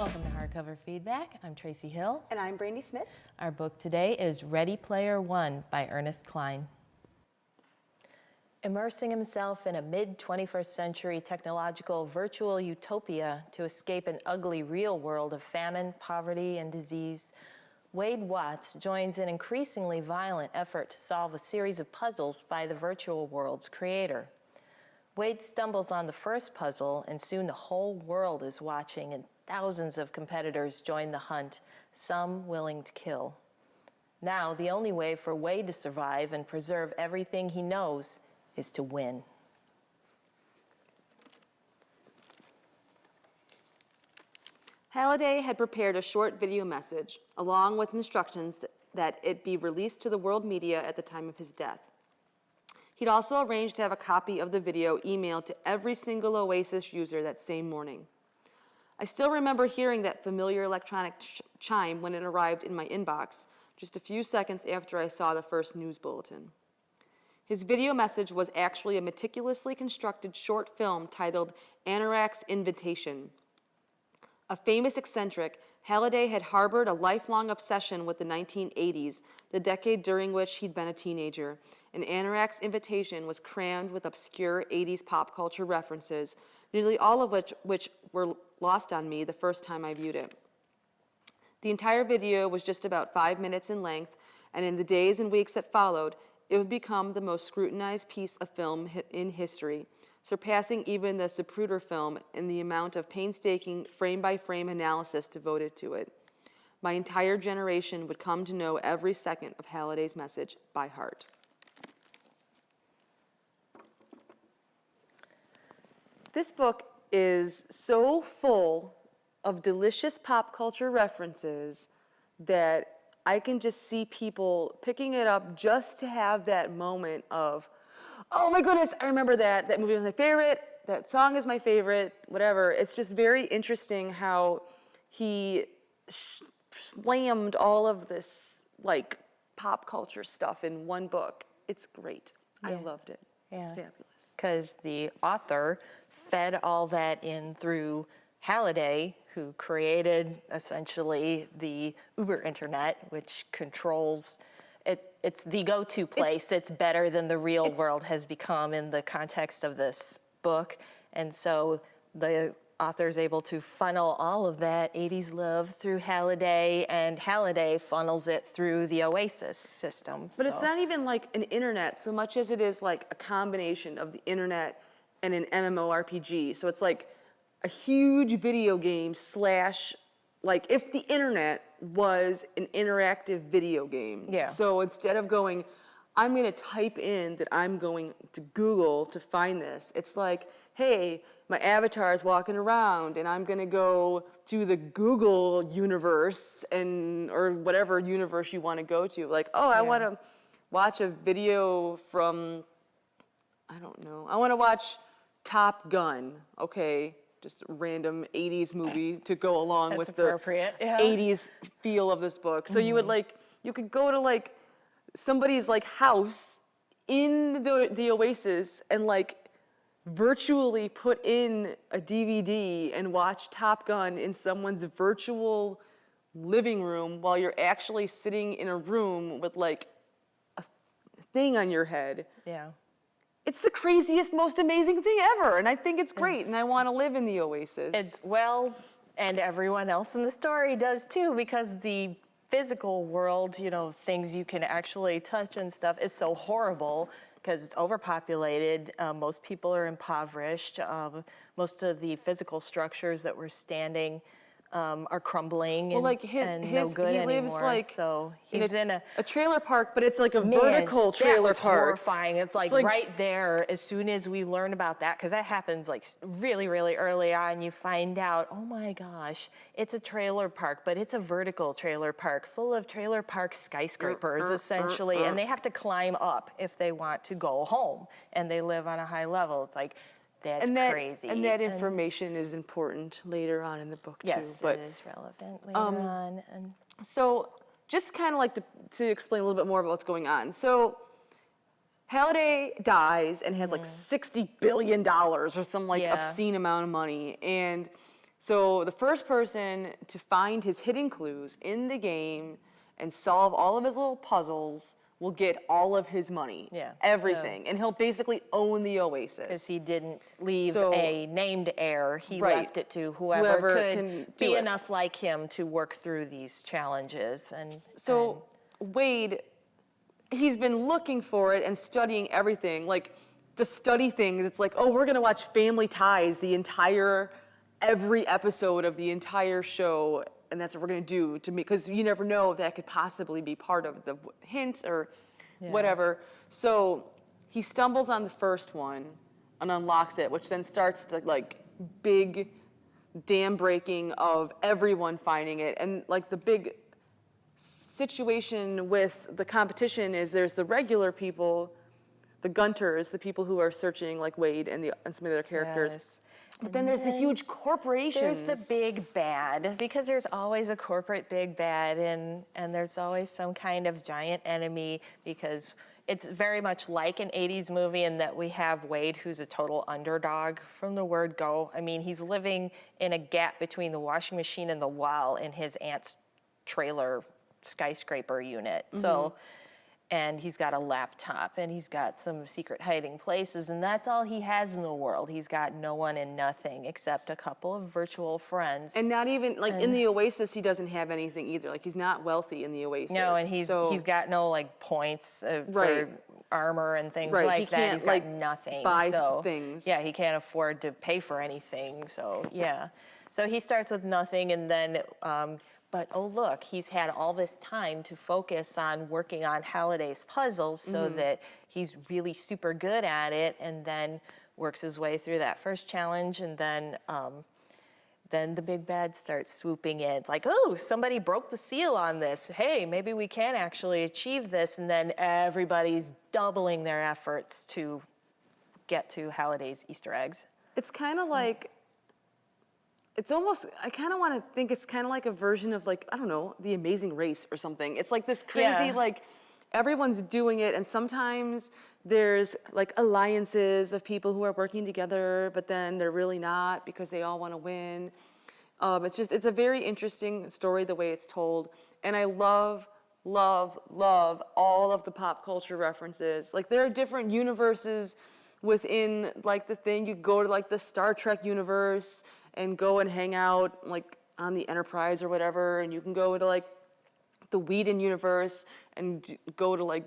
Welcome to Hardcover Feedback. I'm Tracey Hill. And I'm Brandi Smits. Our book today is Ready Player One by Ernest Cline. Immersing himself in a mid-21st century technological virtual utopia to escape an ugly real world of famine, poverty, and disease, Wade Watts joins an increasingly violent effort to solve a series of puzzles by the virtual world's creator. Wade stumbles on the first puzzle, and soon the whole world is watching, and thousands of competitors join the hunt, some willing to kill. Now, the only way for Wade to survive and preserve everything he knows is to win. Halliday had prepared a short video message, along with instructions that it be released to the world media at the time of his death. He'd also arranged to have a copy of the video emailed to every single Oasis user that same morning. I still remember hearing that familiar electronic chime when it arrived in my inbox, just a few seconds after I saw the first news bulletin. His video message was actually a meticulously constructed short film titled Anorak's Invitation. A famous eccentric, Halliday had harbored a lifelong obsession with the 1980s, the decade during which he'd been a teenager, and Anorak's Invitation was crammed with obscure 80s pop culture references, nearly all of which were lost on me the first time I viewed it. The entire video was just about 5 minutes in length, and in the days and weeks that followed, it would become the most scrutinized piece of film in history, surpassing even the Zapruder film in the amount of painstaking frame-by-frame analysis devoted to it. My entire generation would come to know every second of Halliday's message by heart. This book is so full of delicious pop culture references that I can just see people picking it up just to have that moment of, oh my goodness, I remember that. That movie was my favorite. That song is my favorite, whatever. It's just very interesting how he slammed all of this like pop culture stuff in one book. It's great. Yeah. I loved it. Yeah. It's fabulous. Because the author fed all that in through Halliday, who created essentially the Uber Internet, which controls it. It's the go-to place. It's better than the real world has become in the context of this book. And so the author is able to funnel all of that 80s love through Halliday, and Halliday funnels it through the Oasis system. But it's not even like an internet so much as it is like a combination of the internet and an MMORPG. So it's like a huge video game slash, like if the internet was an interactive video game. Yeah. So instead of going, I'm gonna type in that I'm going to Google to find this, it's like, hey, my avatar is walking around and I'm gonna go to the Google universe or whatever universe you wanna go to. Like, oh, I wanna watch a video from, I don't know, I wanna watch Top Gun, okay. Just a random 80s movie to go along with the 80s feel of this book. So you would you could go to like somebody's like house in the Oasis and like virtually put in a DVD and watch Top Gun in someone's virtual living room while you're actually sitting in a room with like a thing on your head. Yeah. It's the craziest, most amazing thing ever, and I think it's great, and I want to live in the Oasis. And everyone else in the story does too, because the physical world, you know, things you can actually touch and stuff is so horrible because it's overpopulated. Most people are impoverished. Most of the physical structures that were standing are crumbling no good anymore. Lives like so he's in a trailer park, but it's like a vertical trailer that was park. Horrifying. It's like right there. As soon as we learn about that, because that happens like really, really early on, you find out, oh my gosh, it's a trailer park, but it's a vertical trailer park full of trailer park skyscrapers, essentially, and they have to climb up if they want to go home, and they live on a high level. It's like. That's crazy. And that information is important later on in the book, too. Yes, it is relevant later on. And so just kind of like to explain a little bit more about what's going on. So Halliday dies and has like $60 billion or some like obscene amount of money. And So the first person to find his hidden clues in the game and solve all of his little puzzles will get all of his money. Yeah, Everything. And he'll basically own the Oasis. Because he didn't leave So- a named heir. He Right. left it to whoever can could do be it. enough like him to work through these challenges. So Wade, he's been looking for it and studying everything. Like, to study things, it's like, oh, we're gonna watch Family Ties every episode of the entire show, and that's what we're gonna do to me, because you never know if that could possibly be part of the hint or whatever. So he stumbles on the first one and unlocks it, which then starts the like big dam breaking of everyone finding it. And like the big situation with the competition is there's the regular people, the Gunters, the people who are searching like Wade and some of the other characters. Yes. But then there's the huge corporations. There's the big bad, because there's always a corporate big bad, and there's always some kind of giant enemy, because it's very much like an 80s movie in that we have Wade, who's a total underdog from the word go. I mean, he's living in a gap between the washing machine and the wall in his aunt's trailer skyscraper unit. So, and he's got a laptop, and he's got some secret hiding places, and that's all he has in the world. He's got no one and nothing except a couple of virtual friends. And not even, like, in the Oasis, he doesn't have anything either. Like, he's not wealthy in the Oasis. No, and he's got no, like, points for armor and things like that. He's got nothing. Buy things. Yeah, he can't afford to pay for anything, so, yeah. So he starts with nothing, and then, but oh look, he's had all this time to focus on working on Halliday's puzzles so that he's really super good at it, and then works his way through that first challenge, and then the big bad starts swooping in. It's like, oh, somebody broke the seal on this. Hey, maybe we can actually achieve this, and then everybody's doubling their efforts to get to Halliday's Easter eggs. It's kind of like, it's almost, I kind of want to think it's kind of like a version of, like, I don't know, The Amazing Race or something. It's like this crazy, like, everyone's doing it, and sometimes there's like alliances of people who are working together, but then they're really not because they all want to win. It's a very interesting story the way it's told, and I love all of the pop culture references. Like, there are different universes within, like, the thing. You go to, like, the Star Trek universe and go and hang out, like, on the Enterprise or whatever, and you can go to, like, the Whedon universe and go to, like,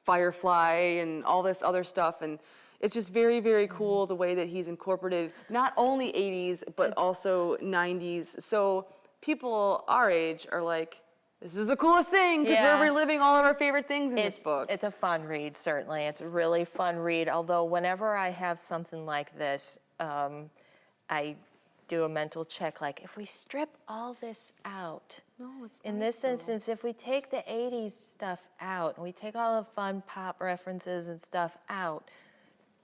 Firefly and all this other stuff, and it's just very, very cool the way that he's incorporated not only 80s, but also 90s. So people our age are like, this is the coolest thing, because we're reliving all of our favorite things in this book. It's a fun read, certainly. It's a really fun read, although whenever I have something like this, I do a mental check, like, if we strip all this out, in this instance, if we take the 80s stuff out, and we take all the fun pop references and stuff out,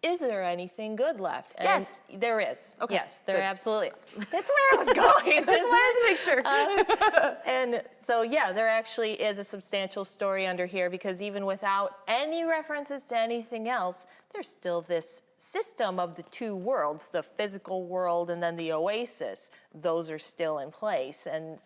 is there anything good left? And yes. There is. Okay, yes, there good. Absolutely. That's where I was going. Just wanted to make sure. And so, yeah, there actually is a substantial story under here, because even without any references to anything else, there's still this system of the two worlds, the physical world and then the Oasis. Those are still in place, and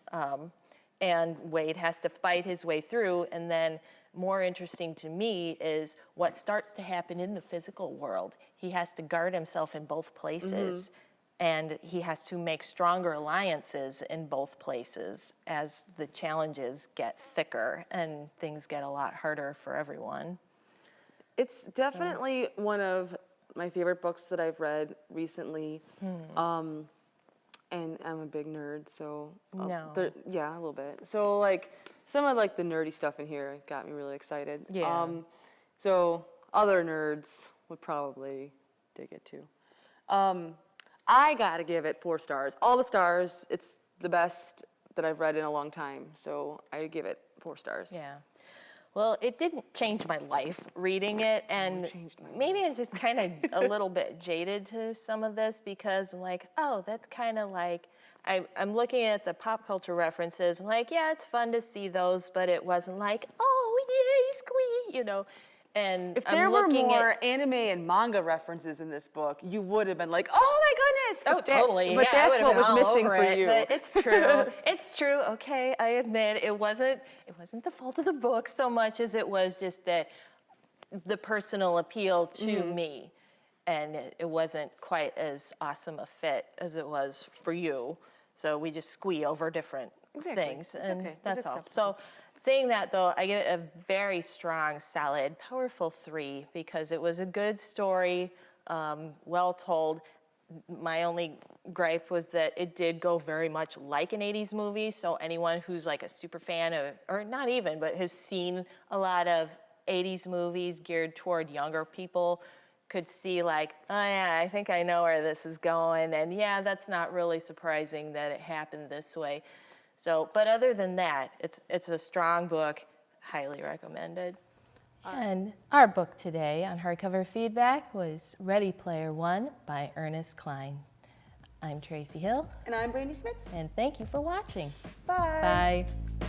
Wade has to fight his way through. And then more interesting to me is what starts to happen in the physical world. He has to guard himself in both places, and he has to make stronger alliances in both places as the challenges get thicker and things get a lot harder for everyone. It's definitely one of my favorite books that I've read recently. And I'm a big nerd, so yeah, a little bit. So, like, some of, like, the nerdy stuff in here got me really excited. Yeah. So other nerds would probably dig it too. I gotta give it 4 stars. All the stars. It's the best that I've read in a long time, so I give it 4 stars. Yeah. Well, it didn't change my life reading it, and maybe I'm just kind of a little bit jaded to some of this, because I'm like, oh, that's kind of like, I'm looking at the pop culture references, I'm like, yeah, it's fun to see those, but it wasn't like, oh, yay, squee, you know. And If there were more anime and manga references in this book, you would have been like, oh my goodness. Oh, totally. But yeah, that's what was missing for you. But it's true. It's true. Okay, I admit it wasn't the fault of the book so much as it was just that the personal appeal to me. And it wasn't quite as awesome a fit as it was for you. So we just squee over different things. It's and okay. that's all. So saying that though, I give it a very strong, solid, powerful 3 because it was a good story, well told. My only gripe was that it did go very much like an 80s movie. So anyone who's like a super fan of, or not even, but has seen a lot of 80s movies geared toward younger people could see like, oh yeah, I think I know where this is going. And yeah, that's not really surprising that it happened this way. So, but other than that, it's a strong book, highly recommended. And our book today on Hardcover Feedback was Ready Player One by Ernest Cline. I'm Tracey Hill. And I'm Brandi Smits. And thank you for watching. Bye. Bye.